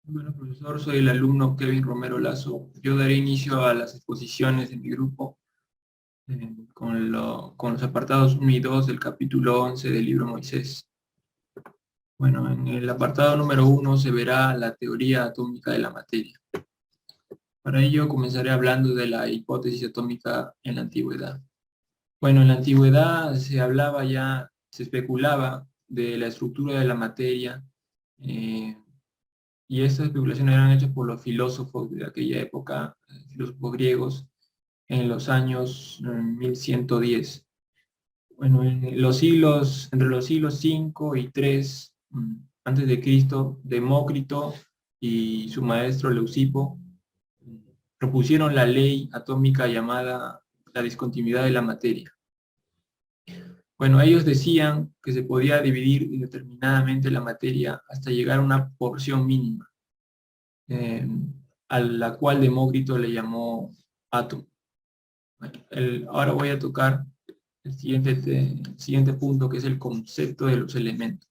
Bueno, profesor, soy el alumno Kevin Romero Lazo. Yo daré inicio a las exposiciones de mi grupo con los apartados 1 y 2 del capítulo 11 del libro Moisés. Bueno, en el apartado número 1 se verá la teoría atómica de la materia. Para ello comenzaré hablando de la hipótesis atómica en la antigüedad. Bueno, en la antigüedad se especulaba de la estructura de la materia, eh, y estas especulaciones eran hechas por los filósofos de aquella época, filósofos griegos, en los años 1110. Bueno, entre los siglos 5 y 3 antes de Cristo, Demócrito y su maestro Leucipo propusieron la ley atómica llamada la discontinuidad de la materia. Bueno, ellos decían que se podía dividir indeterminadamente la materia hasta llegar a una porción mínima, eh, a la cual Demócrito le llamó átomo. Bueno, ahora voy a tocar el siguiente punto, que es el concepto de los elementos.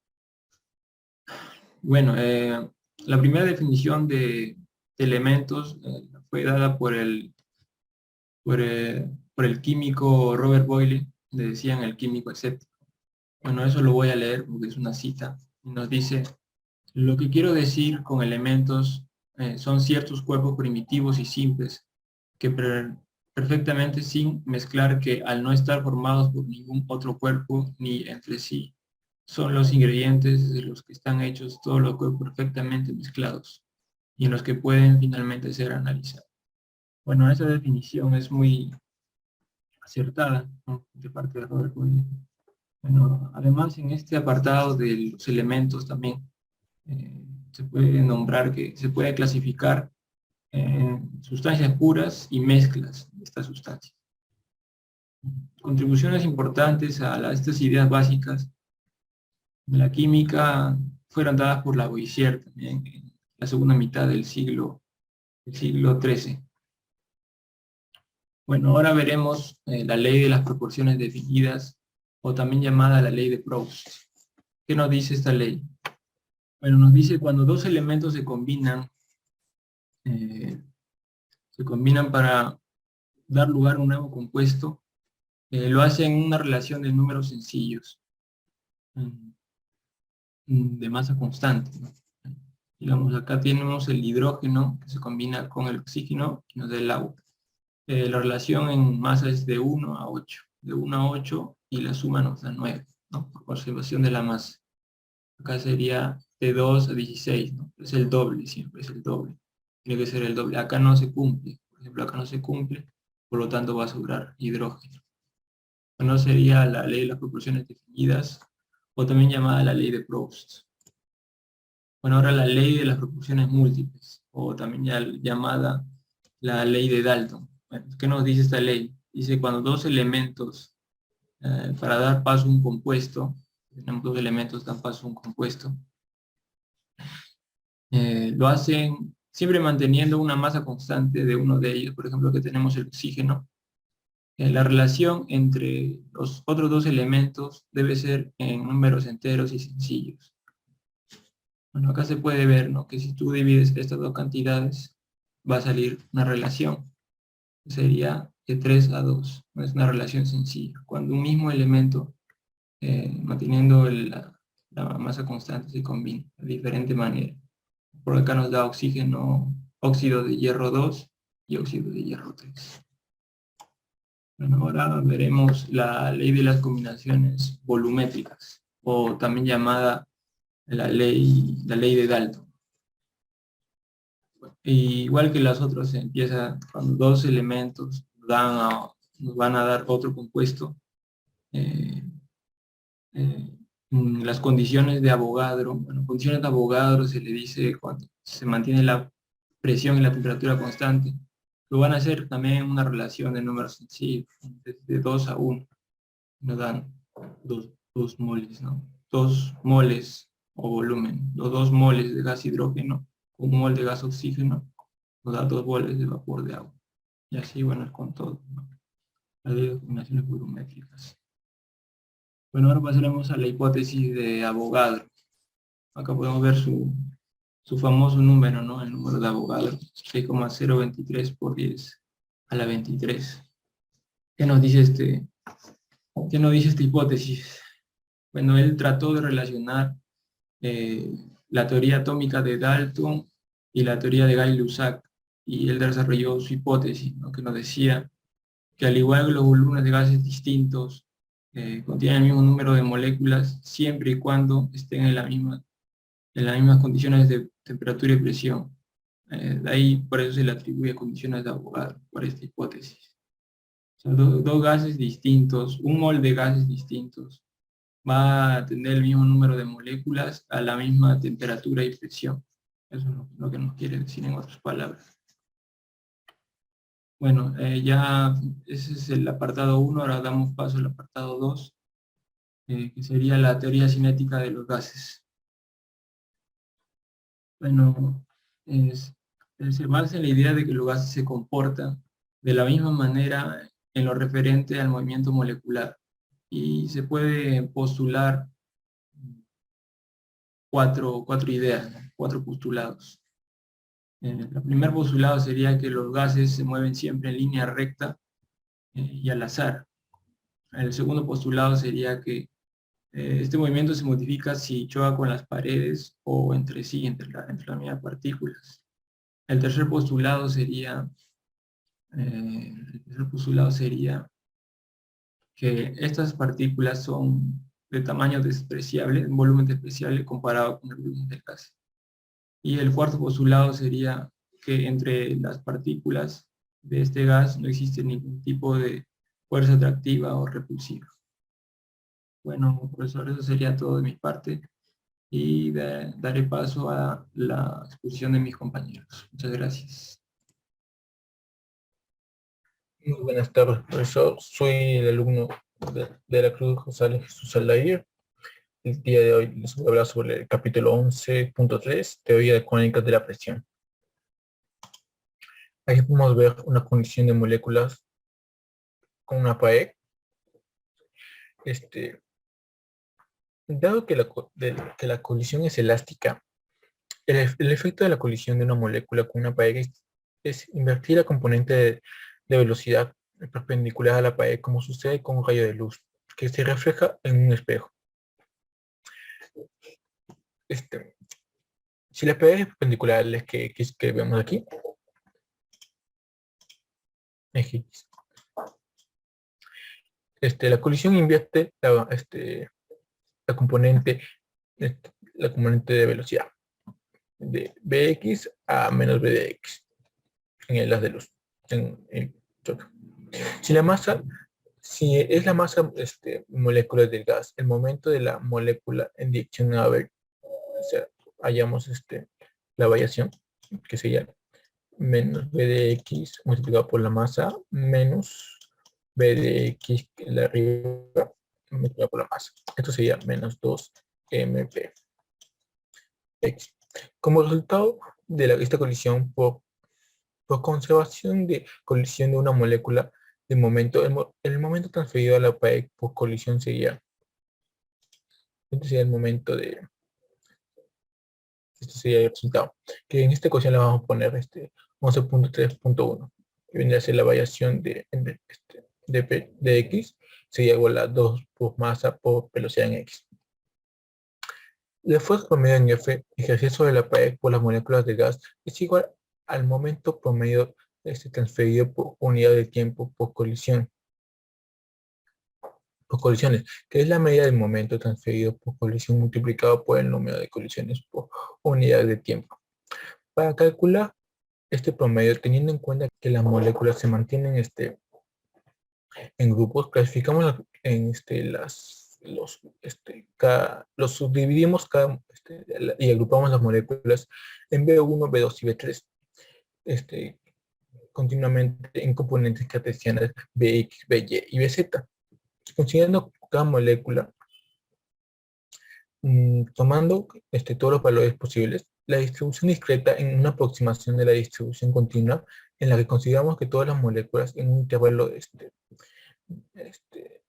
Bueno, la primera definición de elementos fue dada por el químico Robert Boyle, le decían el químico escéptico. Bueno, eso lo voy a leer porque es una cita. Y nos dice: lo que quiero decir con elementos son ciertos cuerpos primitivos y simples que perfectamente sin mezclar, que al no estar formados por ningún otro cuerpo ni entre sí, son los ingredientes de los que están hechos todos los cuerpos perfectamente mezclados y en los que pueden finalmente ser analizados. Bueno, esa definición es muy acertada, ¿no?, de parte de Robert Boyle. Bueno, además en este apartado de los elementos también se puede nombrar que se puede clasificar sustancias puras y mezclas de estas sustancias. Contribuciones importantes a estas ideas básicas de la química fueron dadas por Lavoisier también en la segunda mitad del siglo XIII. Bueno, ahora veremos la ley de las proporciones definidas, o también llamada la ley de Proust. ¿Qué nos dice esta ley? Bueno, nos dice cuando dos elementos se combinan para dar lugar a un nuevo compuesto, lo hacen en una relación de números sencillos, de masa constante, ¿no? Digamos, acá tenemos el hidrógeno que se combina con el oxígeno y nos da el agua. La relación en masa es de 1 a 8. De 1 a 8 y la suma nos da 9, ¿no?, por conservación de la masa. Acá sería de 2 a 16, ¿no? Es el doble, siempre es el doble. Tiene que ser el doble. Acá no se cumple. Por ejemplo, acá no se cumple, por lo tanto va a sobrar hidrógeno. No sería la ley de las proporciones definidas, o también llamada la ley de Proust. Bueno, ahora la ley de las proporciones múltiples, o también ya llamada la ley de Dalton. Bueno, ¿qué nos dice esta ley? Dice cuando dos elementos, para dar paso a un compuesto, tenemos dos elementos, dan paso a un compuesto, lo hacen siempre manteniendo una masa constante de uno de ellos. Por ejemplo, que tenemos el oxígeno. La relación entre los otros dos elementos debe ser en números enteros y sencillos. Bueno, acá se puede ver, ¿no?, que si tú divides estas dos cantidades, va a salir una relación. Sería de 3 a 2. Es una relación sencilla. Cuando un mismo elemento, manteniendo la masa constante, se combina de diferente manera. Por acá nos da oxígeno, óxido de hierro 2 y óxido de hierro 3. Bueno, ahora veremos la ley de las combinaciones volumétricas, o también llamada la ley de Dalton. Igual que las otras, se empieza cuando dos elementos nos van a dar otro compuesto. Las condiciones de Avogadro, bueno, condiciones de Avogadro se le dice cuando se mantiene la presión y la temperatura constante. Lo van a hacer también una relación de números sencillos, de 2 a 1. Nos dan 2 moles, ¿no? 2 moles o volumen. Los 2 moles de gas hidrógeno, un mol de gas oxígeno, nos da 2 moles de vapor de agua. Y así, bueno, es con todo, ¿no?, las de combinaciones volumétricas. Bueno, ahora pasaremos a la hipótesis de Avogadro. Acá podemos ver su famoso número, ¿no? El número de Avogadro, 6,023 por 10 a la 23. ¿Qué nos dice qué nos dice esta hipótesis? Bueno, él trató de relacionar la teoría atómica de Dalton y la teoría de Gay-Lussac, y él desarrolló su hipótesis, ¿no? Que nos decía que al igual que los volúmenes de gases distintos contienen el mismo número de moléculas siempre y cuando estén en las mismas condiciones de temperatura y presión. De ahí, por eso se le atribuye condiciones de Avogadro, por esta hipótesis. O sea, dos gases distintos, un mol de gases distintos, va a tener el mismo número de moléculas a la misma temperatura y presión. Eso es lo que nos quiere decir en otras palabras. Bueno, ya ese es el apartado 1, ahora damos paso al apartado 2, que sería la teoría cinética de los gases. Bueno, se basa en la idea de que los gases se comportan de la misma manera en lo referente al movimiento molecular, y se puede postular cuatro ideas, ¿no? Cuatro postulados. El primer postulado sería que los gases se mueven siempre en línea recta y al azar. El segundo postulado sería que este movimiento se modifica si choca con las paredes o entre sí, entre las mismas partículas. El tercer postulado sería, que estas partículas son de tamaño despreciable, un volumen despreciable comparado con el volumen del gas. Y el cuarto postulado sería que entre las partículas de este gas no existe ningún tipo de fuerza atractiva o repulsiva. Bueno, profesor, eso sería todo de mi parte, y daré paso a la exposición de mis compañeros. Muchas gracias. Muy buenas tardes, profesor. Soy el alumno de la Cruz González Jesús Aldair. El día de hoy les voy a hablar sobre el capítulo 11.3, teoría económica de la presión. Aquí podemos ver una condición de moléculas con una PAEC. Dado que la colisión es elástica, el efecto de la colisión de una molécula con una PAEC es invertir la componente de velocidad perpendicular a la PAEC, como sucede con un rayo de luz, que se refleja en un espejo. Si la PAEC es perpendicular al que vemos aquí, X. La colisión invierte la componente de velocidad de Bx a menos B de X en el haz de luz. Si es la masa molecular del gas, el momento de la molécula en dirección a ver, o sea, hallamos la variación, que sería menos B de X multiplicado por la masa menos B de X que la arriba multiplicado por la masa. Esto sería menos 2 MP. Como resultado de esta colisión, por conservación de colisión de una molécula, el momento transferido a la PAEC por colisión sería, este sería el momento de, este sería el resultado, que en esta ecuación le vamos a poner 11.3.1, que vendría a ser la variación de X, sería igual a 2 por masa por velocidad en X. La fuerza promedio en F ejercida sobre la PAEC por las moléculas de gas es igual al momento promedio transferido por unidad de tiempo por colisiones, que es la medida del momento transferido por colisión multiplicado por el número de colisiones por unidad de tiempo. Para calcular este promedio, teniendo en cuenta que las moléculas se mantienen en grupos, clasificamos los subdividimos y agrupamos las moléculas en B1, B2 y B3, continuamente en componentes cartesianas Bx, By y Bz. Considerando cada molécula, tomando todos los valores posibles, la distribución discreta en una aproximación de la distribución continua, en la que consideramos que todas las moléculas en un intervalo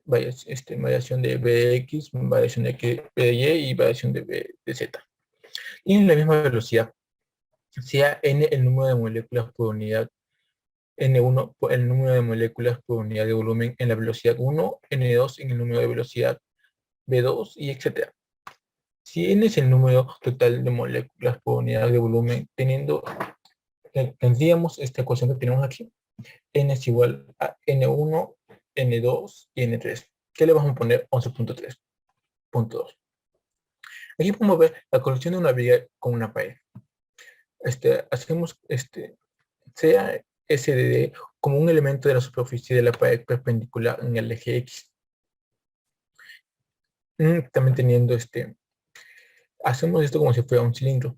variación de Bx, variación de B de Y y variación de B de Z. Y en la misma velocidad, sea n el número de moléculas por unidad, n1 el número de moléculas por unidad de volumen en la velocidad 1, n2 en el número de velocidad v2 y etcétera. Si n es el número total de moléculas por unidad de volumen, tendríamos esta ecuación que tenemos aquí. N es igual a N1, N2 y N3. ¿Qué le vamos a poner? 11.3.2. Aquí podemos ver la colección de una viga con una pared. Hacemos sea SDD como un elemento de la superficie de la pared perpendicular en el eje X. También teniendo hacemos esto como si fuera un cilindro.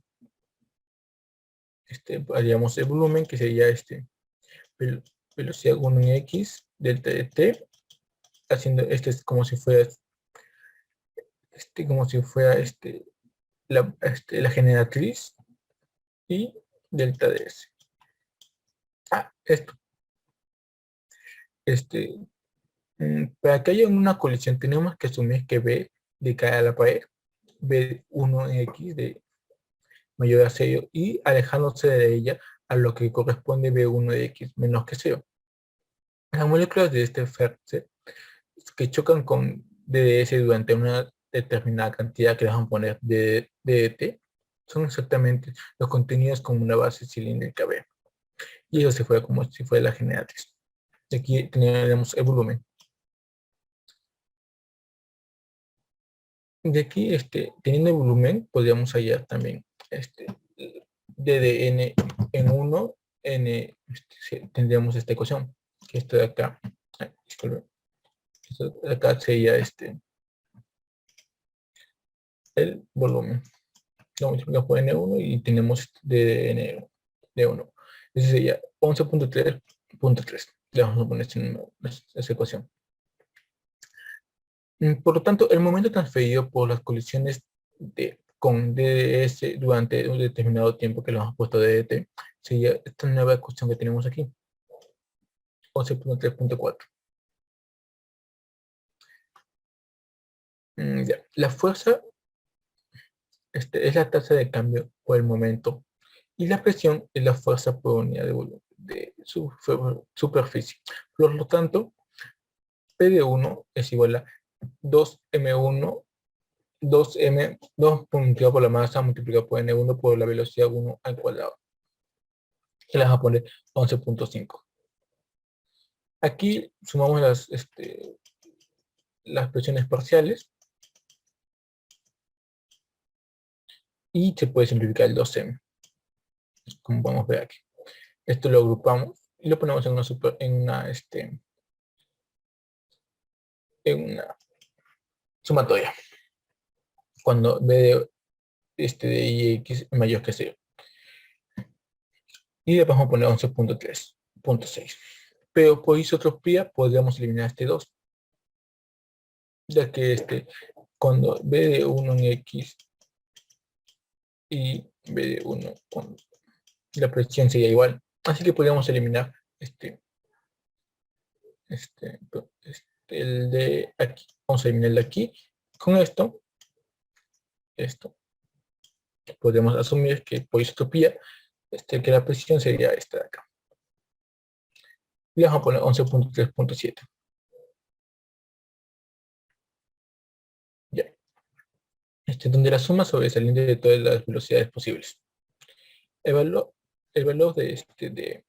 Haríamos el volumen que sería velocidad 1 en X, delta de T, haciendo es como si fuera la generatriz y delta de S. Esto. Para que haya una colisión tenemos que asumir que B de cara a la pared, B1 en X de mayor a 0 y alejándose de ella a lo que corresponde B1 de X menos que 0. Las moléculas de este FERC que chocan con DDS durante una determinada cantidad que les vamos a poner de DDT son exactamente los contenidos como una base cilíndrica B. Y eso se fue como si fuera la generatriz. Aquí tenemos el volumen. De aquí, teniendo el volumen, podríamos hallar también DDN en 1, N, tendríamos esta ecuación, que esto de acá, disculpen, esto de acá sería el volumen. Lo multiplicamos por N1 y tenemos DDN de 1. Ese sería 11.3.3. Le vamos a poner esa ecuación. Por lo tanto, el momento transferido por las colisiones con DDS durante un determinado tiempo que le hemos puesto DDT sería esta nueva ecuación que tenemos aquí. 11.3.4. La fuerza es la tasa de cambio por el momento y la presión es la fuerza por unidad de volumen de su superficie. Por lo tanto, P de 1 es igual a 2m1, 2 multiplicado por la masa multiplicado por n1 por la velocidad 1 al cuadrado. Y le vamos a poner 11.5. Aquí sumamos las presiones parciales y se puede simplificar el 2m, como podemos ver aquí. Esto lo agrupamos y lo ponemos en una sumatoria. Cuando b de ix es mayor que 0. Y le vamos a poner 11.3.6. Pero por isotropía podríamos eliminar este 2. Ya que cuando b de 1 en x y b de 1 con la presión sería igual. Así que podríamos eliminar el de aquí. Vamos a eliminar el de aquí. Con esto podemos asumir que por isotropía que la presión sería esta de acá. Y le vamos a poner 11.3.7. Ya. Donde la suma sobresaliente de todas las velocidades posibles. El valor de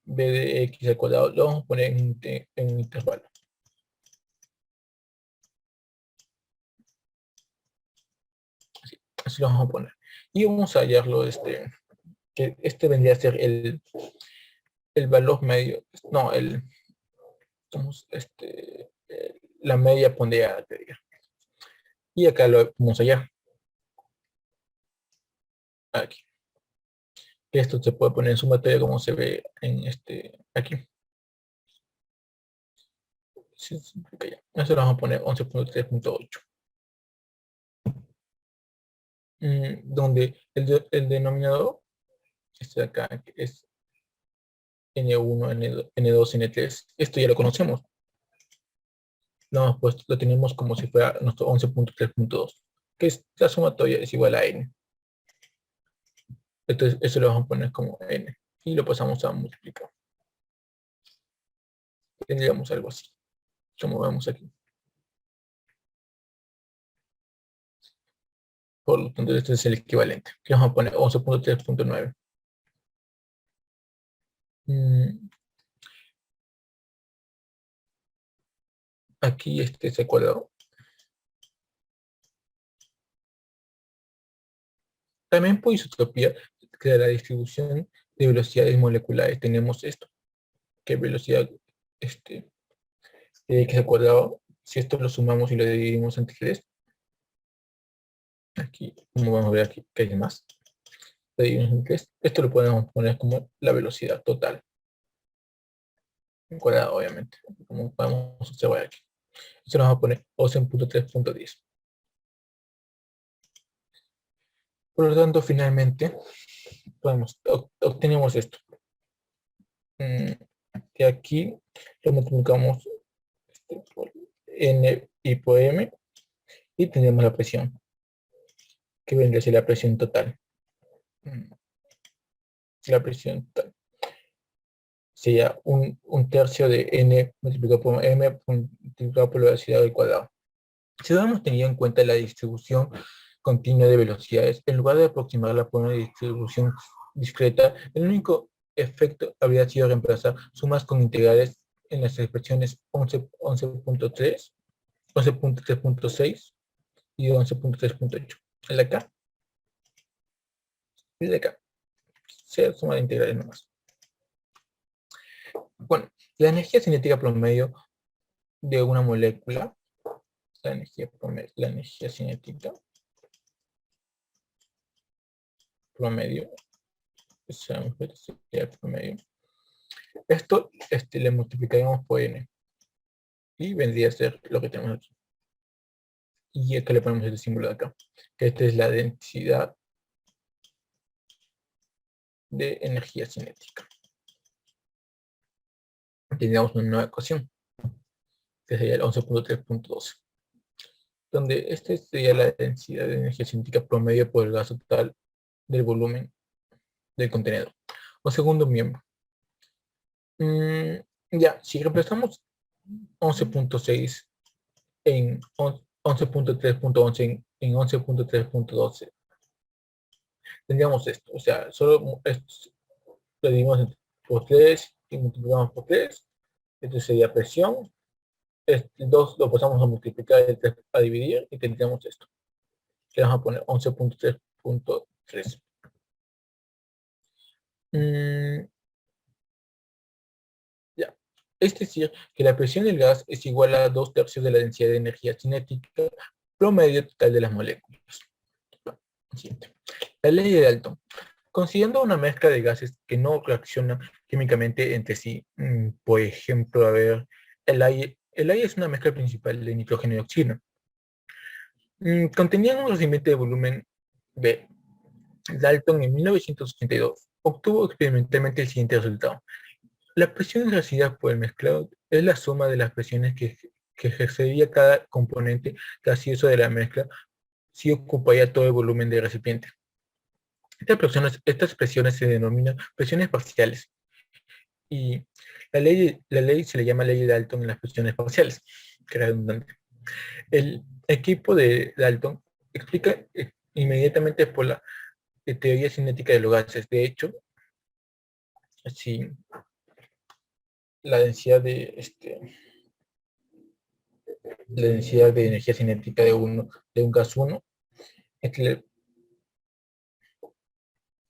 b de x al cuadrado lo vamos a poner en un intervalo. Así lo vamos a poner. Y vamos a hallarlo, que vendría a ser el valor medio, no, la media ponderada, te diga. Y acá lo vamos a hallar. Aquí. Esto se puede poner en sumatoria como se ve en aquí. Eso lo vamos a poner 11.3.8. Donde el denominador de acá que es N1, N2, N3. Esto ya lo conocemos. Pues lo tenemos como si fuera nuestro 11.3.2, que es la sumatoria es igual a N. Entonces, eso lo vamos a poner como n. Y lo pasamos a multiplicar. Tendríamos algo así, como vemos aquí. Por lo tanto, este es el equivalente. Que vamos a poner 11.3.9. Aquí este es el cuadrado. También por isotropía de la distribución de velocidades moleculares tenemos esto, que velocidad de x al cuadrado, si esto lo sumamos y lo dividimos entre 3, aquí, como vamos a ver aquí, que hay más, lo dividimos entre 3, esto lo podemos poner como la velocidad total, en cuadrado obviamente, como podemos observar aquí. Esto lo vamos a poner 11.3.10. Por lo tanto, finalmente, obtenemos esto. Que aquí lo multiplicamos por n y por m y tendremos la presión, que vendría a ser la presión total. La presión total sería un tercio de n multiplicado por m multiplicado por la velocidad al cuadrado. Si hubiéramos tenido en cuenta la distribución continua de velocidades, en lugar de aproximarla por una distribución discreta, el único efecto habría sido reemplazar sumas con integrales en las expresiones 11.3, 11.3.6 y 11.3.8. El de acá y el de acá. Se suma de integrales nomás. Bueno, la energía cinética promedio de una molécula, la energía cinética promedio, promedio. Esto le multiplicaríamos por n y vendría a ser lo que tenemos aquí. Y acá le ponemos el símbolo de acá, que esta es la densidad de energía cinética. Tendríamos una nueva ecuación, que sería el 11.3.12, donde esta sería la densidad de energía cinética promedio por el gas total del volumen del contenedor, o segundo miembro. Ya, si reemplazamos 11.6 en 11.3.11 en 11.3.12, tendríamos esto, o sea, solo esto lo dividimos por 3 y multiplicamos por 3, esto sería presión, el 2 lo pasamos a multiplicar, el 3 a dividir y tendríamos esto, que vamos a poner 11.3.3. Ya. Es decir, que la presión del gas es igual a 2/3 de la densidad de energía cinética promedio total de las moléculas. Siguiente. La ley de Dalton. Considerando una mezcla de gases que no reaccionan químicamente entre sí, por ejemplo, a ver, el aire es una mezcla principal de nitrógeno y oxígeno. Contenían un recipiente de volumen B. Dalton en 1982 obtuvo experimentalmente el siguiente resultado. La presión ejercida por el mezclado es la suma de las presiones que ejercería cada componente gaseoso de la mezcla si ocuparía todo el volumen del recipiente. Estas presiones se denominan presiones parciales y la ley se le llama ley de Dalton en las presiones parciales, que es redundante. El equipo de Dalton explica inmediatamente por la teoría cinética de los gases. De hecho, si la densidad de energía cinética de un gas 1,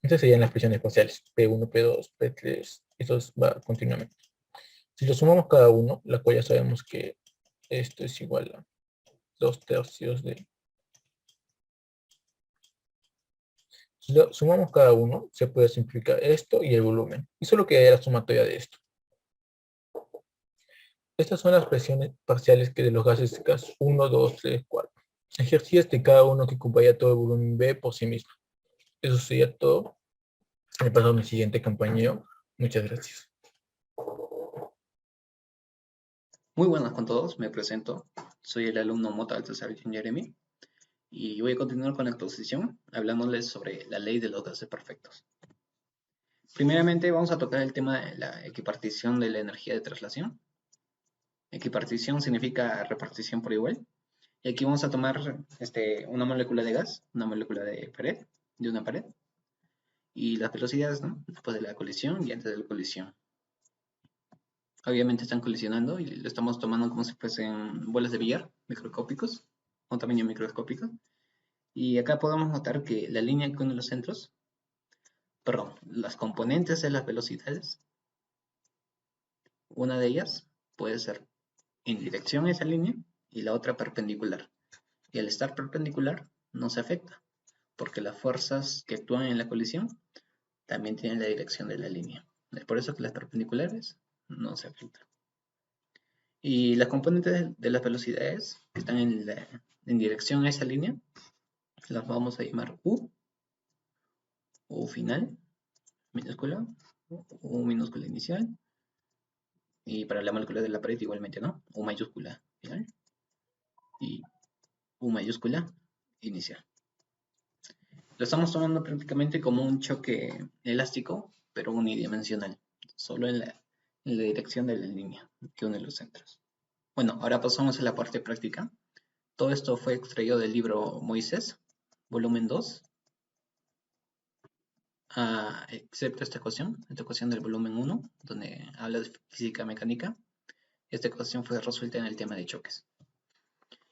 estas serían las presiones parciales, P1, P2, P3, eso va continuamente. Si lo sumamos cada uno, la cual ya sabemos que esto es igual a 2/3 de... Si lo sumamos cada uno, se puede simplificar esto y el volumen. Y solo queda la sumatoria de esto. Estas son las presiones parciales que de los gases gas 1, 2, 3, 4. Ejercidas de cada uno que ocuparía todo el volumen B por sí mismo. Eso sería todo. Me paso a mi siguiente compañero. Muchas gracias. Muy buenas con todos, me presento. Soy el alumno Mota Alto Servicio Jeremy y voy a continuar con la exposición hablándoles sobre la ley de los gases perfectos. Primeramente vamos a tocar el tema de la equipartición de la energía de traslación. Equipartición significa repartición por igual. Y aquí vamos a tomar una molécula de gas, una molécula de una pared, y las velocidades, ¿no? Después de la colisión y antes de la colisión. Obviamente están colisionando y lo estamos tomando como si fuesen bolas de billar microscópicos, con tamaño microscópico. Y acá podemos notar que la línea que une los centros, perdón, las componentes de las velocidades, una de ellas puede ser en dirección a esa línea y la otra perpendicular. Y al estar perpendicular no se afecta, porque las fuerzas que actúan en la colisión también tienen la dirección de la línea. Es por eso que las perpendiculares no se afectan. Y las componentes de las velocidades que están en dirección a esa línea, las vamos a llamar U final, minúscula, U minúscula inicial, y para la molécula de la pared igualmente, ¿no? U mayúscula final y U mayúscula inicial. Lo estamos tomando prácticamente como un choque elástico, pero unidimensional, solo en la dirección de la línea que une los centros. Bueno, ahora pasamos a la parte práctica. Todo esto fue extraído del libro Moisés, volumen 2, excepto esta ecuación del volumen 1, donde habla de física mecánica. Esta ecuación fue resuelta en el tema de choques.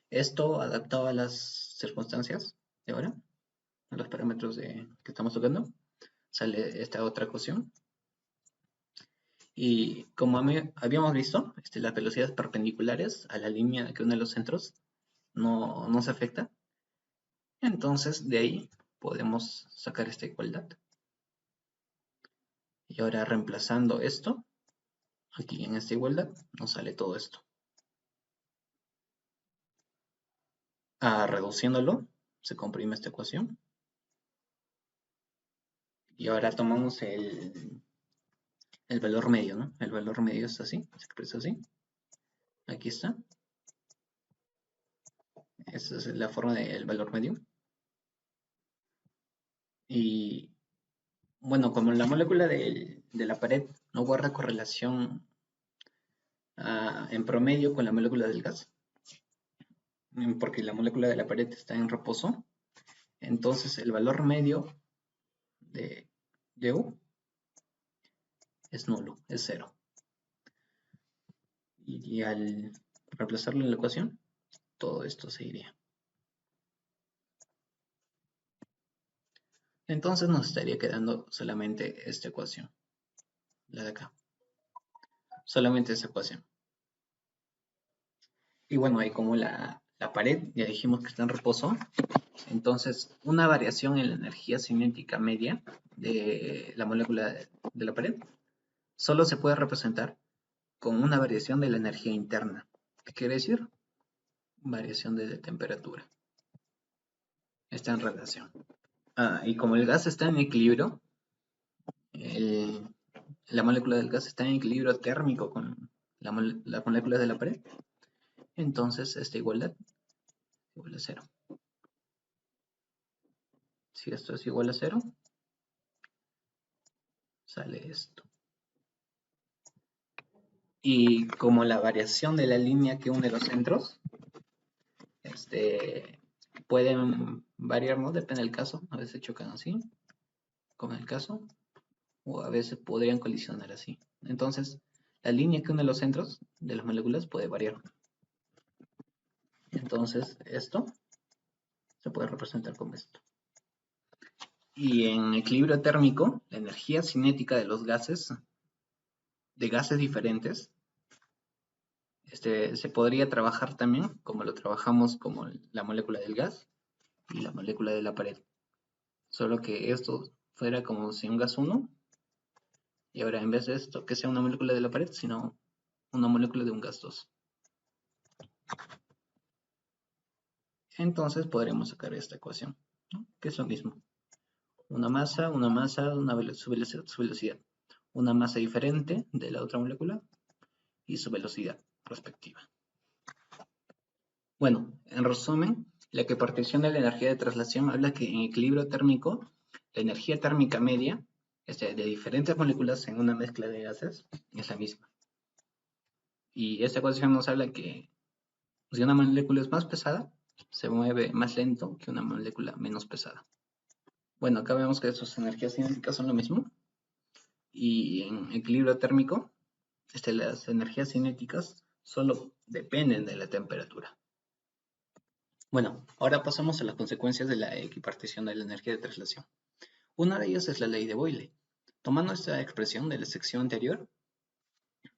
Esto adaptado a las circunstancias de ahora, a los parámetros que estamos tocando, sale esta otra ecuación. Y como habíamos visto, las velocidades perpendiculares a la línea que une los centros no se afecta. Entonces, de ahí podemos sacar esta igualdad. Y ahora reemplazando esto, aquí en esta igualdad, nos sale todo esto. Reduciéndolo, se comprime esta ecuación. Y ahora tomamos el valor medio, ¿no? El valor medio es así, se expresa así. Aquí está. Esa es la forma del valor medio. Y bueno, como la molécula de la pared no guarda correlación en promedio con la molécula del gas, porque la molécula de la pared está en reposo, entonces el valor medio de U es nulo, es 0. Y al reemplazarlo en la ecuación, todo esto se iría. Entonces nos estaría quedando solamente esta ecuación, la de acá. Solamente esa ecuación. Y bueno, ahí como la pared, ya dijimos que está en reposo, entonces una variación en la energía cinética media de la molécula de la pared solo se puede representar con una variación de la energía interna. ¿Qué quiere decir? Variación de la temperatura. Está en relación. Y como el gas está en equilibrio, la molécula del gas está en equilibrio térmico con la molécula de la pared, entonces esta igualdad igual a 0. Si esto es igual a 0, sale esto. Y como la variación de la línea que une los centros, pueden variar, ¿no? Depende del caso. A veces chocan así, como en el caso, o a veces podrían colisionar así. Entonces, la línea que une los centros de las moléculas puede variar. Entonces, esto se puede representar como esto. Y en equilibrio térmico, la energía cinética de los gases, de gases diferentes, se podría trabajar también, como lo trabajamos como la molécula del gas y la molécula de la pared. Solo que esto fuera como si un gas 1, y ahora en vez de esto, que sea una molécula de la pared, sino una molécula de un gas 2. Entonces podremos sacar esta ecuación, ¿no? Que es lo mismo. Una masa, su velocidad. Una masa diferente de la otra molécula y su velocidad respectiva. Bueno, en resumen, la equipartición de la energía de traslación habla que en equilibrio térmico, la energía térmica media de diferentes moléculas en una mezcla de gases es la misma. Y esta ecuación nos habla que si una molécula es más pesada, se mueve más lento que una molécula menos pesada. Bueno, acá vemos que sus energías cinéticas son lo mismo. Y en equilibrio térmico, las energías cinéticas solo dependen de la temperatura. Bueno, ahora pasamos a las consecuencias de la equipartición de la energía de traslación. Una de ellas es la ley de Boyle. Tomando esta expresión de la sección anterior,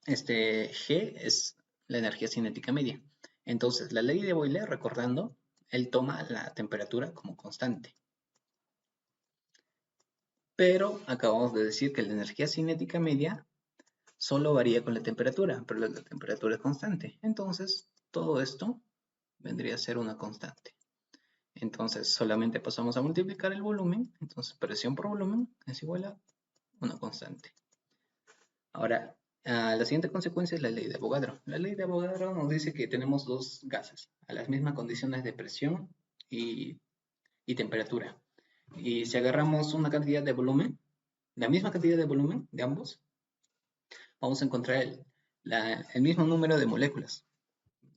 G es la energía cinética media. Entonces, la ley de Boyle, recordando, él toma la temperatura como constante. Pero acabamos de decir que la energía cinética media solo varía con la temperatura, pero la temperatura es constante. Entonces, todo esto vendría a ser una constante. Entonces, solamente pasamos a multiplicar el volumen. Entonces, presión por volumen es igual a una constante. Ahora, la siguiente consecuencia es la ley de Avogadro. La ley de Avogadro nos dice que tenemos dos gases a las mismas condiciones de presión y temperatura. Y si agarramos una cantidad de volumen, la misma cantidad de volumen de ambos, vamos a encontrar el mismo número de moléculas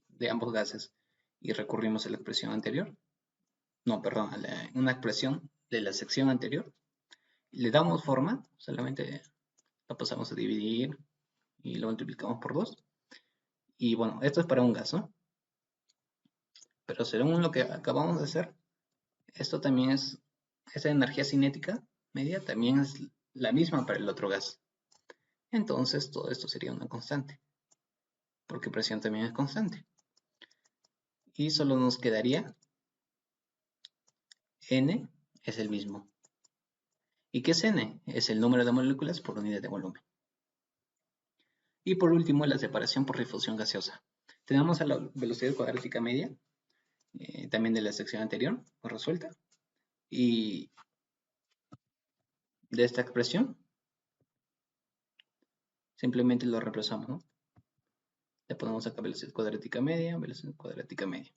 de ambos gases. Y recurrimos a la expresión anterior. No, perdón, una expresión de la sección anterior. Le damos forma, solamente la pasamos a dividir y lo multiplicamos por 2. Y bueno, esto es para un gas, ¿no? Pero según lo que acabamos de hacer, esto también es, esa energía cinética media también es la misma para el otro gas. Entonces todo esto sería una constante, porque presión también es constante. Y solo nos quedaría N es el mismo. ¿Y qué es N? Es el número de moléculas por unidad de volumen. Y por último, la separación por difusión gaseosa. Tenemos a la velocidad cuadrática media, también de la sección anterior, resuelta. Y de esta expresión, simplemente lo reemplazamos, ¿no? Le ponemos acá velocidad cuadrática media, velocidad cuadrática media.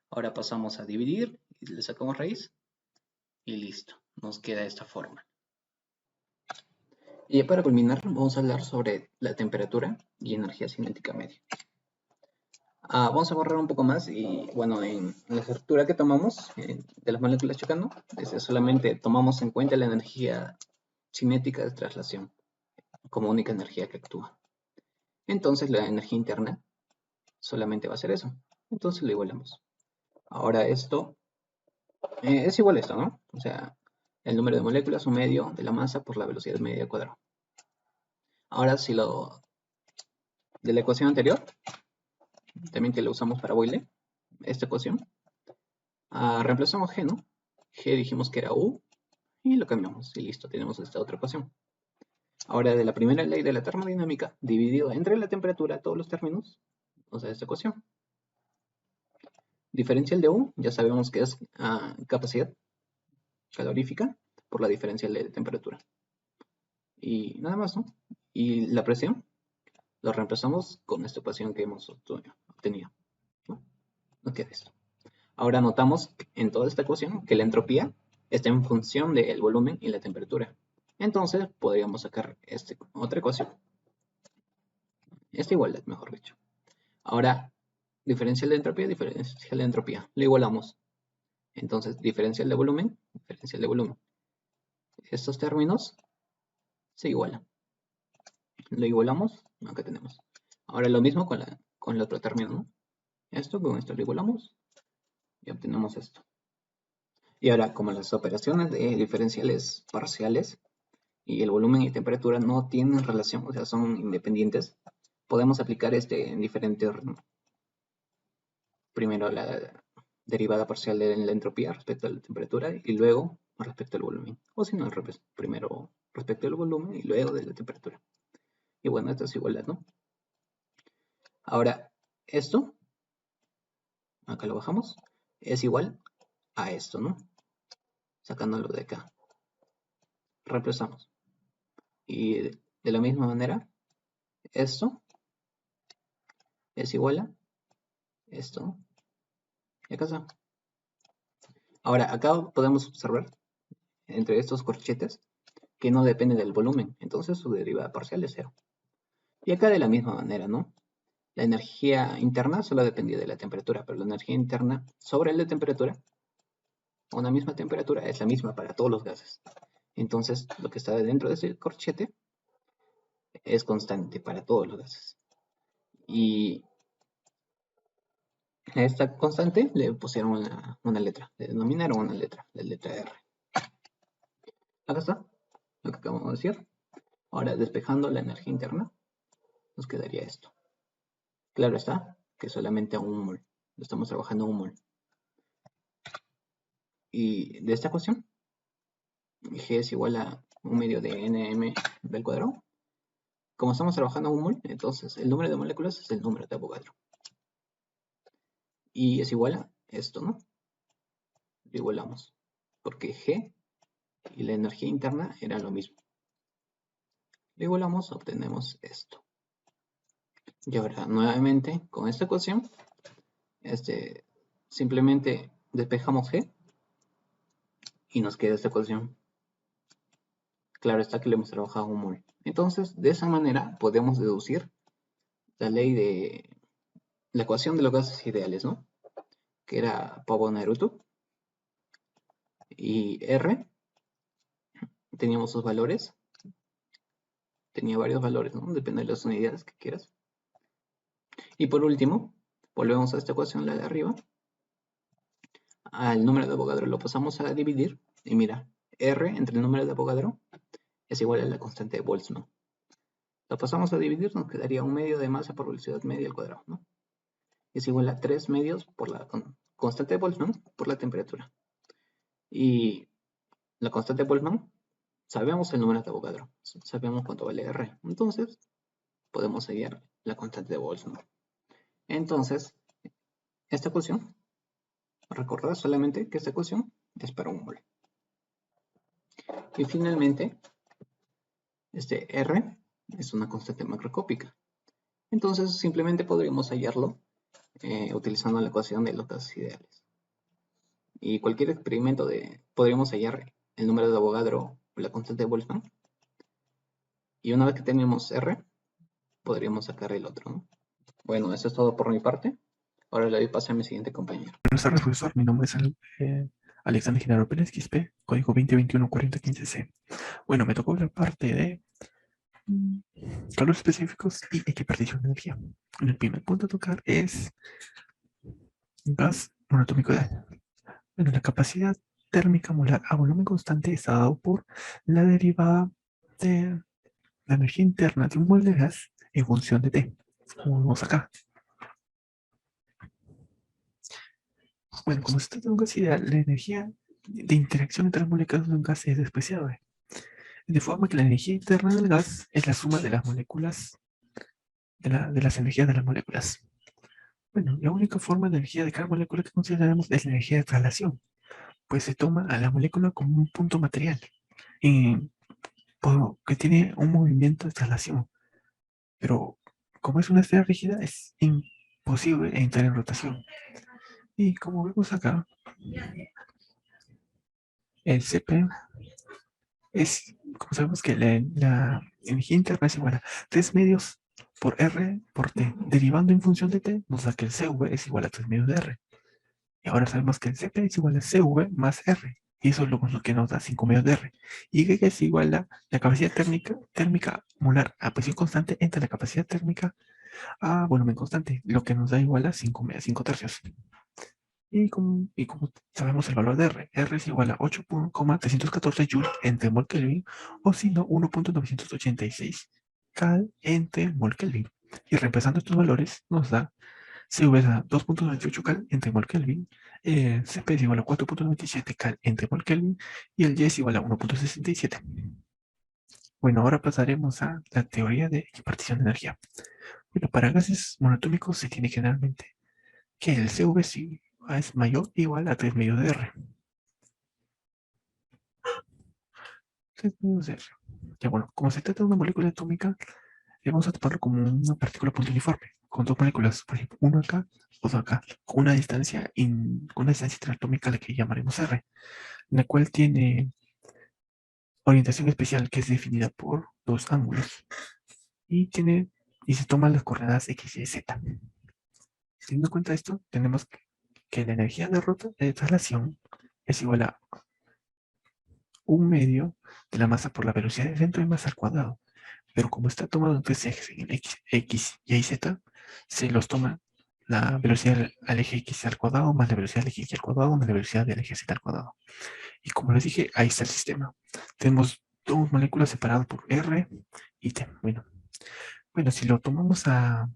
Ahora pasamos a dividir y le sacamos raíz y listo, nos queda esta forma. Y para culminar, vamos a hablar sobre la temperatura y energía cinética media. Vamos a borrar un poco más y bueno, en la estructura que tomamos de las moléculas chocando, solamente tomamos en cuenta la energía cinética de traslación como única energía que actúa. Entonces la energía interna solamente va a ser eso. Entonces lo igualamos. Ahora esto es igual a esto, ¿no? O sea, el número de moléculas o medio de la masa por la velocidad media al cuadrado. Ahora si lo de la ecuación anterior, también que lo usamos para Boyle, esta ecuación, reemplazamos G, ¿no? G dijimos que era U y lo cambiamos y listo, tenemos esta otra ecuación. Ahora de la primera ley de la termodinámica, dividido entre la temperatura, todos los términos, o sea, esta ecuación. Diferencial de U, ya sabemos que es capacidad calorífica por la diferencial de temperatura. Y nada más, ¿no? Y la presión, lo reemplazamos con esta ecuación que hemos obtenido, ¿no? Nos queda esto. Ahora notamos en toda esta ecuación que la entropía está en función del volumen y la temperatura. Entonces podríamos sacar otra ecuación. Esta igualdad, mejor dicho. Ahora, diferencial de entropía, diferencial de entropía. Lo igualamos. Entonces, diferencial de volumen, diferencial de volumen. Estos términos se igualan. Lo igualamos, acá tenemos. Ahora lo mismo con el otro término, ¿no? Esto con esto lo igualamos y obtenemos esto. Y ahora, como las operaciones de diferenciales parciales y el volumen y temperatura no tienen relación, o sea, son independientes, podemos aplicar en diferente orden. Primero la derivada parcial de la entropía respecto a la temperatura y luego respecto al volumen. O si no, al revés, primero respecto al volumen y luego de la temperatura. Y bueno, esto es igualdad, ¿no? Ahora, esto, acá lo bajamos, es igual a esto, ¿no? Sacándolo de acá. Reemplazamos. Y de la misma manera, esto es igual a esto. Y acá está. Ahora, acá podemos observar, entre estos corchetes, que no depende del volumen, entonces su derivada parcial es 0. Y acá de la misma manera, ¿no? La energía interna solo dependía de la temperatura, pero la energía interna sobre la temperatura, una misma temperatura, es la misma para todos los gases. Entonces, lo que está dentro de ese corchete es constante para todos los gases. Y a esta constante le pusieron una letra, le denominaron una letra, la letra R. Acá está lo que acabamos de decir. Ahora, despejando la energía interna, nos quedaría esto. Claro está que solamente a 1 mol. Estamos trabajando a 1 mol. Y de esta ecuación, G es igual a 1/2 de Nm al cuadrado. Como estamos trabajando a 1 mol, entonces el número de moléculas es el número de Avogadro. Y es igual a esto, ¿no? Lo igualamos. Porque G y la energía interna eran lo mismo. Lo igualamos, obtenemos esto. Y ahora, nuevamente, con esta ecuación, simplemente despejamos G y nos queda esta ecuación. Claro está que le hemos trabajado a 1 mol. Entonces, de esa manera podemos deducir la ley de la ecuación de los gases ideales, ¿no? Que era Paavo-Naruto. Y R, teníamos sus valores. Tenía varios valores, ¿no? Depende de las unidades que quieras. Y por último, volvemos a esta ecuación, la de arriba. Al número de Avogadro lo pasamos a dividir. Y mira, R entre el número de Avogadro es igual a la constante de Boltzmann. Lo pasamos a dividir, nos quedaría 1/2 de masa por velocidad media al cuadrado, ¿no? Es igual a 3/2 por la constante de Boltzmann por la temperatura. Y la constante de Boltzmann, sabemos el número de Avogadro, sabemos cuánto vale R. Entonces, podemos hallar la constante de Boltzmann. Entonces, esta ecuación, recordad solamente que esta ecuación es para 1 mol. Y finalmente, R es una constante macroscópica. Entonces, simplemente podríamos hallarlo utilizando la ecuación de los gases ideales. Y cualquier experimento podríamos hallar el número de Avogadro o la constante de Boltzmann. Y una vez que tenemos R, podríamos sacar el otro, ¿no? Bueno, eso es todo por mi parte. Ahora le doy paso a mi siguiente compañero. Buenas tardes, profesor. Mi nombre es Alexander Genaro Pérez Quispe, código 2021-4015C. Bueno, me tocó la parte de calores específicos y equipartición de energía. El primer punto a tocar es gas monoatómico de aire. Bueno, la capacidad térmica molar a volumen constante está dado por la derivada de la energía interna de un mol de gas en función de T. Como vemos acá. Bueno, como se trata de un gas ideal, la energía de interacción entre las moléculas de un gas es despreciable. De forma que la energía interna del gas es la suma de las moléculas, de las energías de las moléculas. Bueno, la única forma de energía de cada molécula que consideramos es la energía de traslación, pues se toma a la molécula como un punto material, que tiene un movimiento de traslación. Pero como es una esfera rígida, es imposible entrar en rotación. Y como vemos acá, el Cp es, como sabemos que la energía interna es igual a 3 medios por R por T. Derivando en función de T, nos da que el CV es igual a 3 medios de R. Y ahora sabemos que el Cp es igual a CV más R. Y eso es lo que nos da 5 medios de R. Y G es igual a la capacidad térmica molar a presión constante entre la capacidad térmica a volumen constante, lo que nos da igual a 5 tercios. Y como sabemos el valor de R, R es igual a 8,314 joules entre mol Kelvin, o si no, 1,986 cal entre mol Kelvin. Y reemplazando estos valores nos da CV a 2,98 cal entre mol Kelvin, Cp es igual a 4,97 cal entre mol Kelvin, y el Y es igual a 1,67. Bueno, ahora pasaremos a la teoría de equipartición de energía. Bueno, para gases monoatómicos se tiene generalmente que el CV es mayor o igual a 3 medios de R. 3 medios de R. Ya bueno, como se trata de una molécula atómica, vamos a tomarlo como una partícula punto uniforme, con dos moléculas, por ejemplo, uno acá, otro acá, con una distancia interatómica a la que llamaremos R, la cual tiene orientación especial que es definida por dos ángulos y se toman las coordenadas X, Y, Z. Teniendo en cuenta esto, tenemos que la energía de traslación es igual a un medio de la masa por la velocidad del centro de masa al cuadrado. Pero como está tomado en tres ejes, en el X, Y y Z, se los toma la velocidad al eje X al cuadrado más la velocidad del eje Y al cuadrado más la velocidad del eje Z al cuadrado. Y como les dije, ahí está el sistema. Tenemos dos moléculas separadas por R y T. Bueno, si lo tomamos a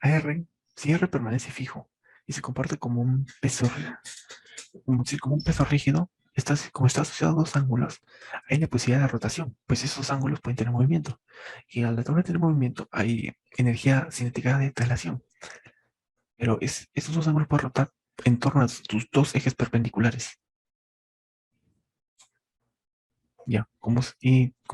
R, si R permanece fijo y se comporta como un peso, como un peso rígido, como está asociado a dos ángulos, hay la posibilidad de rotación, pues esos ángulos pueden tener movimiento. Y al tener movimiento hay energía cinética de traslación. Pero esos dos ángulos pueden rotar en torno a tus dos ejes perpendiculares. Ya, como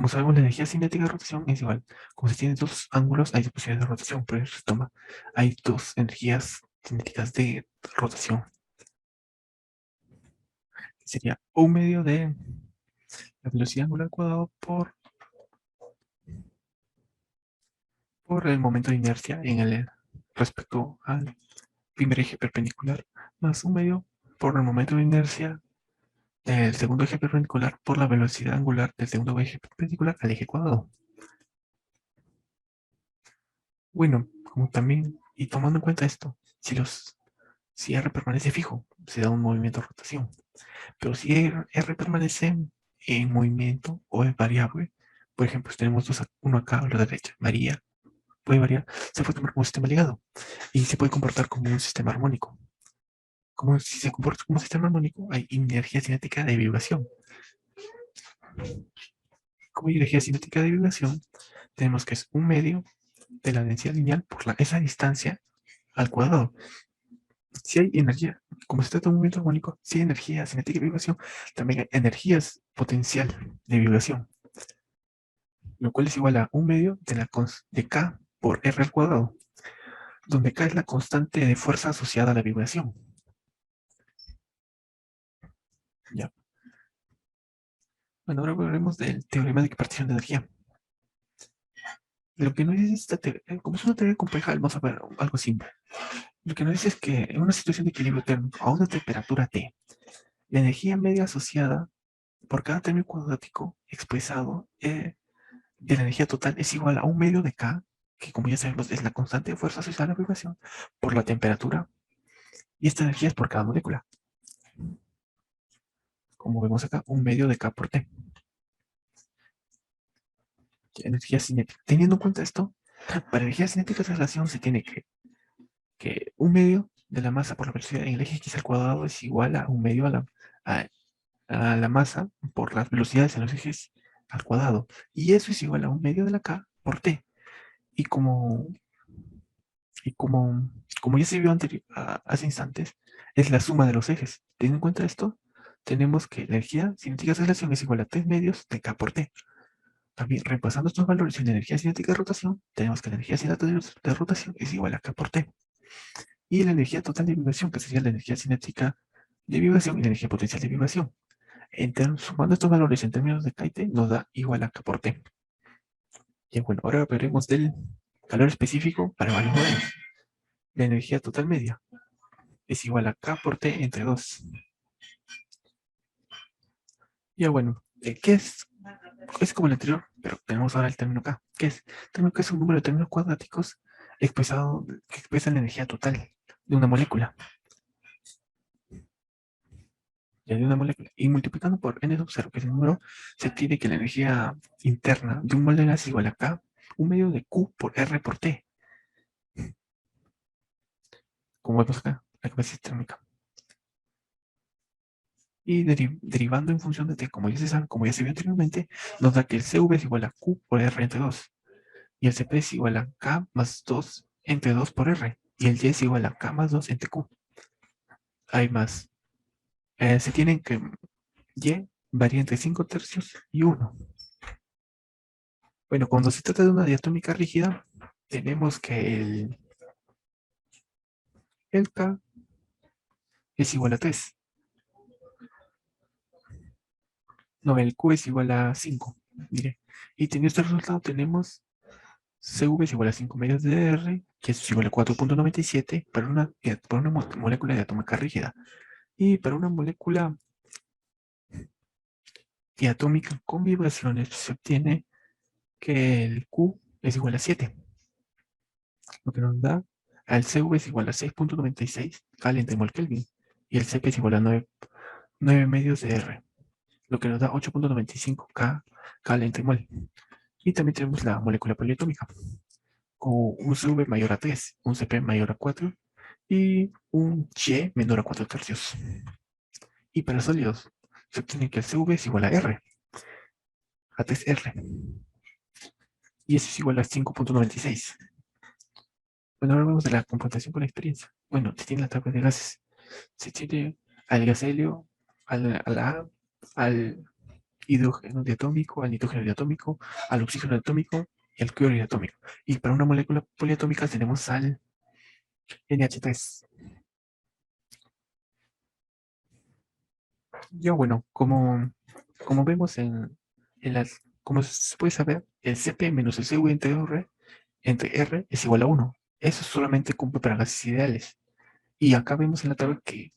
sabemos, la energía cinética de rotación es igual. Como se tienen dos ángulos, hay dos posibilidades de rotación, por eso hay dos energías cinéticas de rotación. Sería un medio de la velocidad angular al cuadrado por el momento de inercia respecto al primer eje perpendicular, más un medio por el momento de inercia del segundo eje perpendicular por la velocidad angular del segundo eje perpendicular al eje cuadrado. Bueno, como también, y tomando en cuenta esto, si R permanece fijo, se da un movimiento de rotación. Pero si R permanece en movimiento o es variable, por ejemplo, si tenemos uno acá a la derecha, puede variar, se puede tomar como un sistema ligado y se puede comportar como un sistema armónico. Como si se comporta como un sistema armónico, hay energía cinética de vibración. Como hay energía cinética de vibración, tenemos que es un medio de la densidad lineal por esa distancia al cuadrado. Si hay energía, como se trata de un movimiento armónico, si hay energía cinética de vibración, también hay energías potencial de vibración, lo cual es igual a un medio de K por R al cuadrado, donde K es la constante de fuerza asociada a la vibración. Ya. Bueno, ahora hablaremos del teorema de partición de energía. Lo que nos dice como es una teoría compleja, vamos a ver algo simple. Lo que nos dice es que en una situación de equilibrio térmico a una temperatura T, la energía media asociada por cada término cuadrático expresado de la energía total es igual a un medio de K, que como ya sabemos es la constante de fuerza asociada a la vibración, por la temperatura, y esta energía es por cada molécula. Como vemos acá, un medio de K por T. Energía cinética. Teniendo en cuenta esto, para energía cinética de traslación se tiene que un medio de la masa por la velocidad en el eje X al cuadrado es igual a un medio a la masa por las velocidades en los ejes al cuadrado. Y eso es igual a un medio de la K por T. Y como ya se vio hace instantes, es la suma de los ejes. Teniendo en cuenta esto, tenemos que la energía cinética de traslación es igual a 3 medios de K por T. También, repasando estos valores en la energía cinética de rotación, tenemos que la energía cinética de rotación es igual a K por T. Y la energía total de vibración, que sería la energía cinética de vibración y la energía potencial de vibración. Sumando estos valores en términos de K y T, nos da igual a K por T. Y bueno, ahora veremos del calor específico para varios modelos. La energía total media es igual a K por T entre 2. Ya bueno, ¿qué es? Es como el anterior, pero tenemos ahora el término K. ¿Qué es? El término K es un número de términos cuadráticos que expresan la energía total de una molécula. Ya de una molécula. Y multiplicando por n sub 0, que es el número, se tiene que la energía interna de un molécula es igual a K, un medio de Q por R por T. Como vemos acá, la capacidad térmica. Y derivando en función de T, como ya se sabe, como ya se vio anteriormente, nos da que el CV es igual a Q por R entre 2. Y el CP es igual a K más 2 entre 2 por R. Y el Y es igual a K más 2 entre Q. Hay más. Se tienen que Y varía entre 5 tercios y 1. Bueno, cuando se trata de una diatómica rígida, tenemos que el K es igual a 3. No, el Q es igual a 5. Mire. Y teniendo este resultado tenemos CV es igual a 5 medios de R, que es igual a 4.97 para una molécula diatómica rígida. Y para una molécula diatómica con vibraciones se obtiene que el Q es igual a 7, lo que nos da al CV es igual a 6.96 K Kelvin y el CP es igual a 9 medios de R, lo que nos da 8.95 K mol. Y también tenemos la molécula poliatómica con un CV mayor a 3, un CP mayor a 4 y un Y menor a 4 tercios. Y para sólidos se obtiene que el CV es igual a R, a 3R, y eso es igual a 5.96. Bueno, ahora vamos a la confrontación con la experiencia. Bueno, se tiene la tabla de gases. Se tiene al gas helio, a la A, al hidrógeno diatómico, al nitrógeno diatómico, al oxígeno diatómico y al cloro diatómico. Y para una molécula poliatómica tenemos al NH3. Ya bueno, como vemos como se puede saber, el CP menos el CV entre R es igual a 1. Eso solamente cumple para gases ideales. Y acá vemos en la tabla que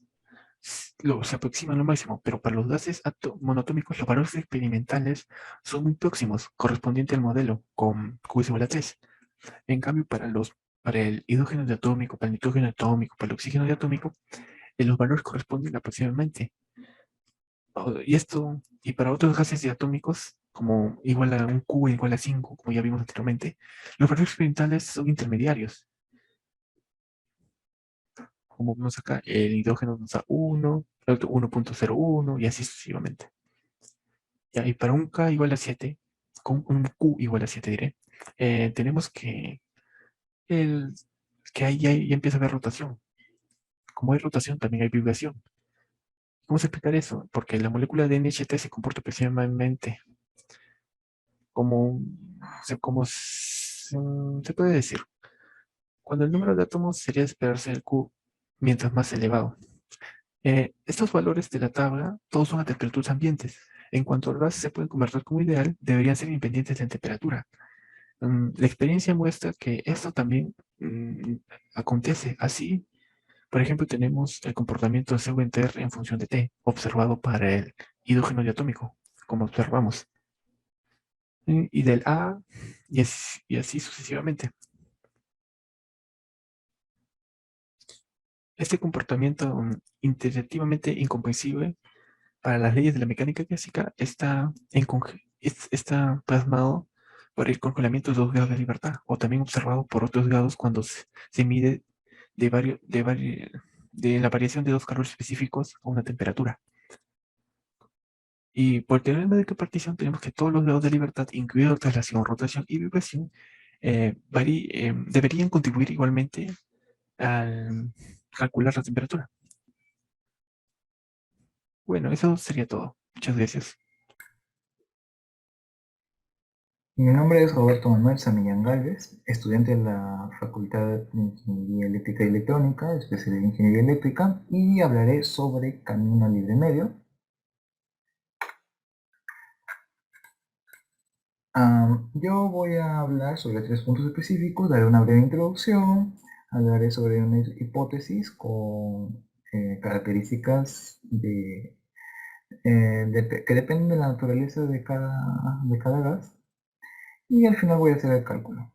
se aproxima a lo máximo, pero para los gases monotómicos los valores experimentales son muy próximos, correspondiente al modelo, con Q es igual a 3. En cambio, para el hidrógeno diatómico, para el nitrógeno diatómico, para el oxígeno diatómico, los valores corresponden aproximadamente. Y para otros gases diatómicos, como igual a un Q igual a 5, como ya vimos anteriormente, los valores experimentales son intermediarios. Como vemos acá, el hidrógeno nos da 1, el otro 1.01 y así sucesivamente. Ya, y para un K igual a 7, con un Q igual a 7 diré, tenemos el, que ahí ya empieza a haber rotación. Como hay rotación, también hay vibración. ¿Cómo se explicar eso? Porque la molécula de NHT se comporta aproximadamente como, como se puede decir, cuando el número de átomos sería de esperarse el Q mientras más elevado. Estos valores de la tabla, todos son a temperaturas ambientes. En cuanto al gas se pueden convertir como ideal, deberían ser independientes de temperatura. La experiencia muestra que esto también acontece así. Por ejemplo, tenemos el comportamiento de CVNTR en función de T, observado para el hidrógeno diatómico, como observamos. Y del A, y así sucesivamente. Este comportamiento interactivamente incomprensible para las leyes de la mecánica clásica está plasmado por el congelamiento de 2 grados de libertad, o también observado por otros grados cuando se mide de la variación de dos calores específicos a una temperatura. Y por teorema de copartición tenemos que todos los grados de libertad, incluidos traslación, rotación y vibración, deberían contribuir igualmente al calcular la temperatura. Bueno, eso sería todo. Muchas gracias. Mi nombre es Roberto Manuel Samillán Gálvez, estudiante de la Facultad de Ingeniería Eléctrica y Electrónica, especialidad en Ingeniería Eléctrica, y hablaré sobre camino libre medio. Yo voy a hablar sobre 3 puntos específicos, daré una breve introducción, hablaré sobre una hipótesis con características que dependen de la naturaleza de cada gas, y al final voy a hacer el cálculo.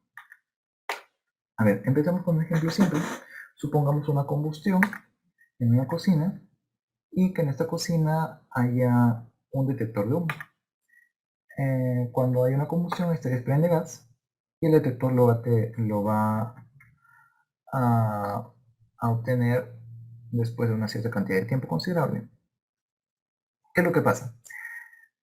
A ver, empezamos con un ejemplo simple. Supongamos una combustión en una cocina y que en esta cocina haya un detector de humo. Cuando hay una combustión, este desprende gas y el detector lo va a obtener después de una cierta cantidad de tiempo considerable. ¿Qué es lo que pasa?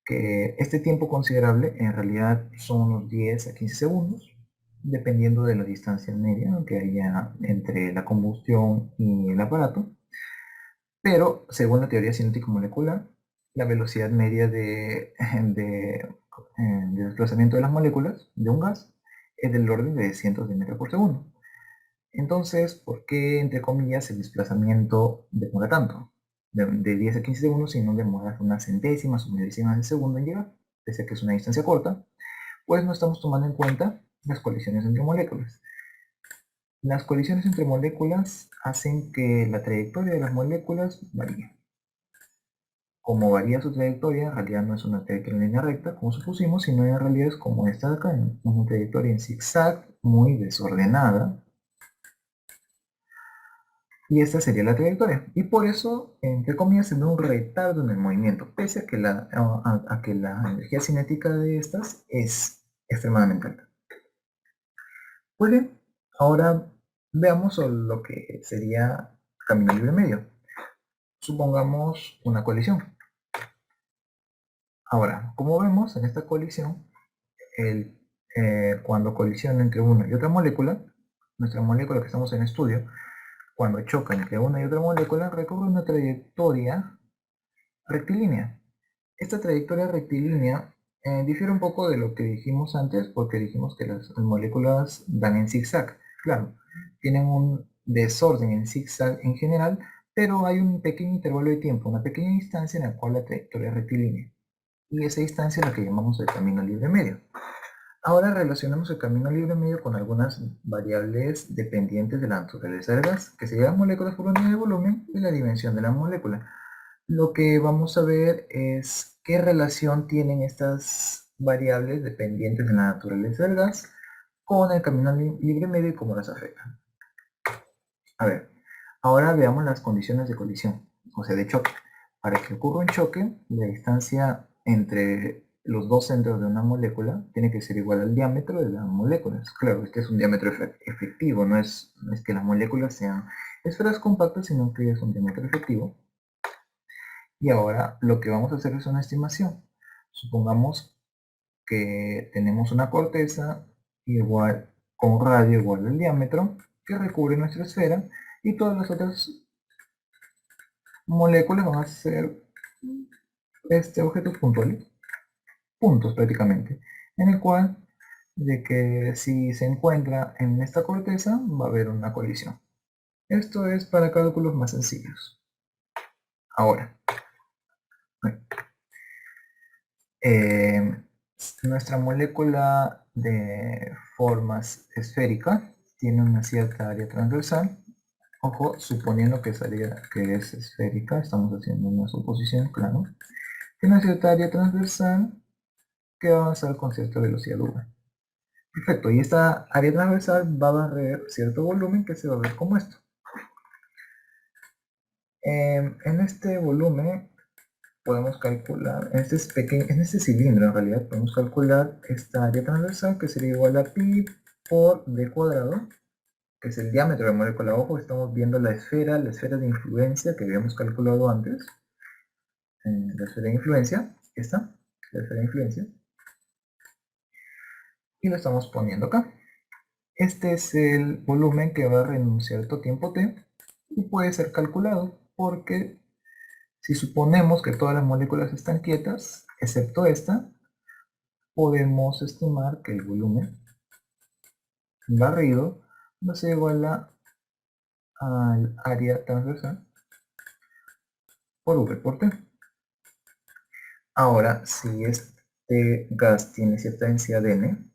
Que este tiempo considerable en realidad son unos 10 a 15 segundos, dependiendo de la distancia media que haya entre la combustión y el aparato. Pero, según la teoría cinético-molecular, la velocidad media de desplazamiento de las moléculas de un gas es del orden de cientos de metros por segundo. Entonces, ¿por qué, entre comillas, el desplazamiento demora tanto? de 10 a 15 segundos, sino demoras unas centésimas o milésimas de segundo en llegar, pese a que es una distancia corta, pues no estamos tomando en cuenta las colisiones entre moléculas. Las colisiones entre moléculas hacen que la trayectoria de las moléculas varíe. Como varía su trayectoria, en realidad no es una trayectoria en línea recta, como supusimos, sino en realidad es como esta de acá, una trayectoria en zigzag, muy desordenada. Y esta sería la trayectoria. Y por eso, entre comillas, se da un retardo en el movimiento, pese a que a que la energía cinética de estas es extremadamente alta. Pues bien, ahora veamos lo que sería camino libre medio. Supongamos una colisión. Ahora, como vemos en esta colisión, cuando colisiona entre una y otra molécula, nuestra molécula que estamos en estudio, cuando choca entre una y otra molécula, recorre una trayectoria rectilínea. Esta trayectoria rectilínea difiere un poco de lo que dijimos antes, porque dijimos que las moléculas dan en zigzag. Claro, tienen un desorden en zigzag en general, pero hay un pequeño intervalo de tiempo, una pequeña instancia en la cual la trayectoria es rectilínea. Y esa instancia es la que llamamos el camino libre medio. Ahora relacionamos el camino libre medio con algunas variables dependientes de la naturaleza del gas, que serían moléculas por unidad de volumen y la dimensión de la molécula. Lo que vamos a ver es qué relación tienen estas variables dependientes de la naturaleza del gas con el camino libre medio y cómo las afectan. A ver, ahora veamos las condiciones de colisión, o sea, de choque. Para que ocurra un choque, la distancia entre los dos centros de una molécula tiene que ser igual al diámetro de las moléculas. Claro, este es un diámetro efectivo, no es que las moléculas sean esferas compactas, sino que es un diámetro efectivo. Y ahora lo que vamos a hacer es una estimación. Supongamos que tenemos una corteza igual con radio igual al diámetro que recubre nuestra esfera y todas las otras moléculas van a ser objetos puntuales, puntos prácticamente, en el cual de que si se encuentra en esta corteza va a haber una colisión. Esto es para cálculos más sencillos. Ahora, nuestra molécula de formas esférica tiene una cierta área transversal. Ojo, suponiendo que es esférica, estamos haciendo una suposición, claro. Tiene una cierta área transversal que va a avanzar con cierta velocidad v. Perfecto, y esta área transversal va a barrer cierto volumen que se va a ver como esto. En este volumen podemos calcular, en este cilindro en realidad, podemos calcular esta área transversal que sería igual a pi por d cuadrado, que es el diámetro de la molécula. Ojo, estamos viendo la esfera de influencia que habíamos calculado antes. La esfera de influencia, esta, la esfera de influencia. Y lo estamos poniendo acá. Este es el volumen que va a un cierto tiempo t y puede ser calculado porque si suponemos que todas las moléculas están quietas, excepto esta, podemos estimar que el volumen barrido va a ser igual al área transversal por V por T. Ahora, si este gas tiene cierta densidad n,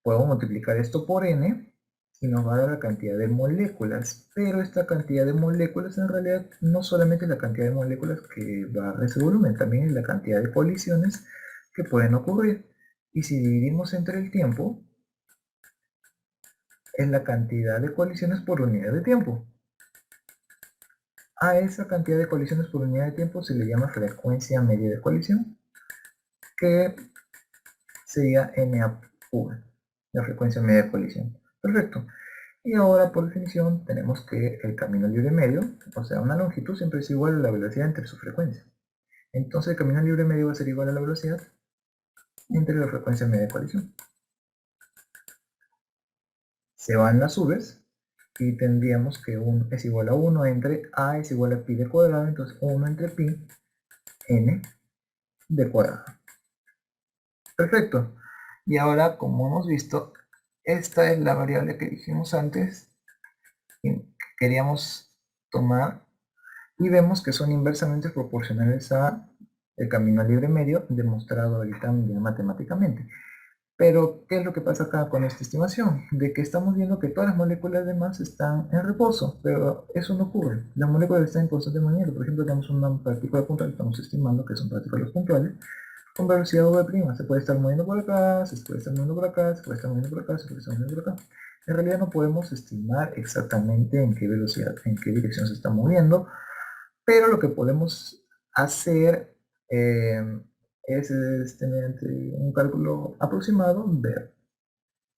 podemos multiplicar esto por n y nos va a dar la cantidad de moléculas, pero esta cantidad de moléculas en realidad no solamente es la cantidad de moléculas que barra ese volumen, también es la cantidad de colisiones que pueden ocurrir. Y si dividimos entre el tiempo, es la cantidad de colisiones por unidad de tiempo. A esa cantidad de colisiones por unidad de tiempo se le llama frecuencia media de colisión, que sería NAV, la frecuencia media de colisión. Perfecto. Y ahora, por definición, tenemos que el camino libre medio, o sea, una longitud siempre es igual a la velocidad entre su frecuencia. Entonces el camino libre medio va a ser igual a la velocidad entre la frecuencia media de colisión. Se van las V's y tendríamos que 1 es igual a 1 entre A es igual a pi de cuadrado, entonces 1 entre pi n de cuadrado. Perfecto. Y ahora, como hemos visto, esta es la variable que dijimos antes y queríamos tomar y vemos que son inversamente proporcionales a el camino libre medio demostrado ahorita ya matemáticamente. Pero, ¿qué es lo que pasa acá con esta estimación? De que estamos viendo que todas las moléculas de masa están en reposo, pero eso no ocurre. Las moléculas están en constante movimiento. Por ejemplo, tenemos una partícula puntual, estamos estimando que son partículas puntuales, con velocidad v'. Se puede estar moviendo por acá, se puede estar moviendo por acá, se puede estar moviendo por acá, se puede estar moviendo por acá. En realidad no podemos estimar exactamente en qué velocidad, en qué dirección se está moviendo, pero lo que podemos hacer es mediante un cálculo aproximado ver.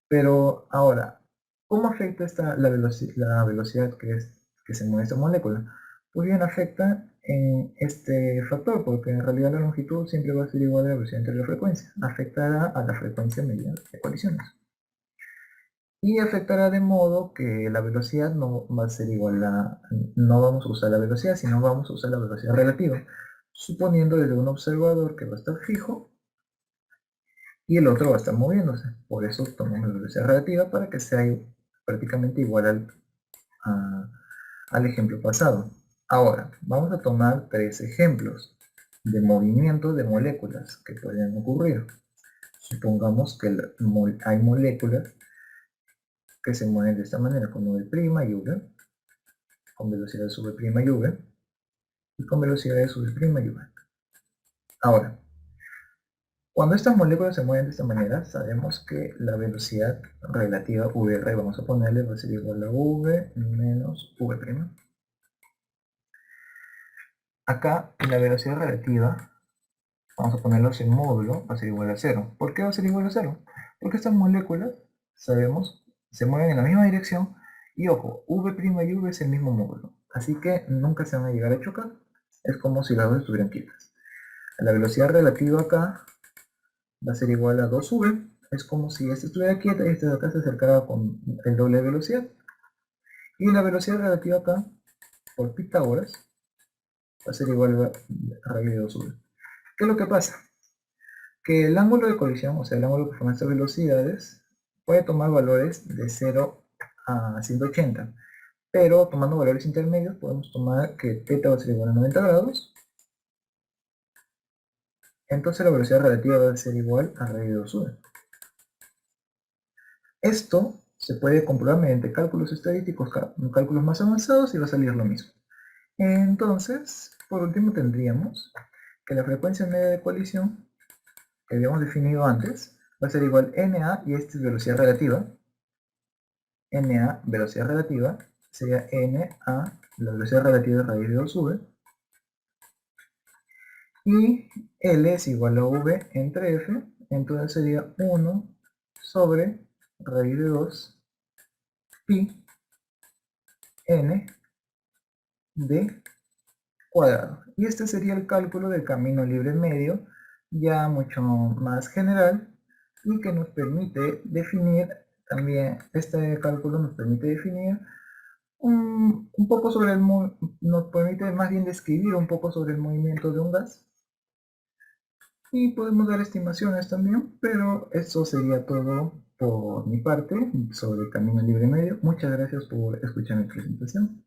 Pero ahora, ¿cómo afecta la velocidad que se mueve esta molécula? Pues bien, afecta en este factor, porque en realidad la longitud siempre va a ser igual a la velocidad entre la frecuencia. Afectará a la frecuencia mediante colisiones. Y afectará de modo que la velocidad no va a ser igual a, no vamos a usar la velocidad, sino vamos a usar la velocidad relativa, suponiendo desde un observador que va a estar fijo y el otro va a estar moviéndose. Por eso tomamos la velocidad relativa para que sea prácticamente igual al ejemplo pasado. Ahora, vamos a tomar 3 ejemplos de movimiento de moléculas que pueden ocurrir. Supongamos que hay moléculas que se mueven de esta manera, con v' y v, con velocidades v' y v, y con velocidades v' y v. Ahora, cuando estas moléculas se mueven de esta manera, sabemos que la velocidad relativa VR, vamos a ponerle, va a ser igual a v menos v'. Acá, la velocidad relativa, vamos a ponerlo en módulo, va a ser igual a 0. ¿Por qué va a ser igual a 0? Porque estas moléculas, sabemos, se mueven en la misma dirección, y ojo, v' y v es el mismo módulo, así que nunca se van a llegar a chocar. Es como si las dos estuvieran quietas. La velocidad relativa acá va a ser igual a 2v, es como si esta estuviera quieta y esta de acá se acercara con el doble de velocidad. Y la velocidad relativa acá, por Pitágoras, va a ser igual a raíz de 2v. ¿Qué es lo que pasa? Que el ángulo de colisión, o sea, el ángulo que forman estas velocidades, puede tomar valores de 0 a 180. Pero tomando valores intermedios, podemos tomar que θ va a ser igual a 90 grados. Entonces la velocidad relativa va a ser igual a raíz de 2v. Esto se puede comprobar mediante cálculos estadísticos, cálculos más avanzados, y va a salir lo mismo. Entonces, por último tendríamos que la frecuencia media de colisión que habíamos definido antes va a ser igual a NA, y esta es velocidad relativa. NA, velocidad relativa, sería NA, la velocidad relativa de raíz de 2v, y L es igual a V entre F, entonces sería 1 sobre raíz de 2 pi n d cuadrado. Y este sería el cálculo del camino libre medio, ya mucho más general, y que nos permite definir también, este cálculo nos permite definir un poco sobre nos permite más bien describir un poco sobre el movimiento de un gas, y podemos dar estimaciones también, pero eso sería todo por mi parte sobre el camino libre medio. Muchas gracias por escuchar mi presentación.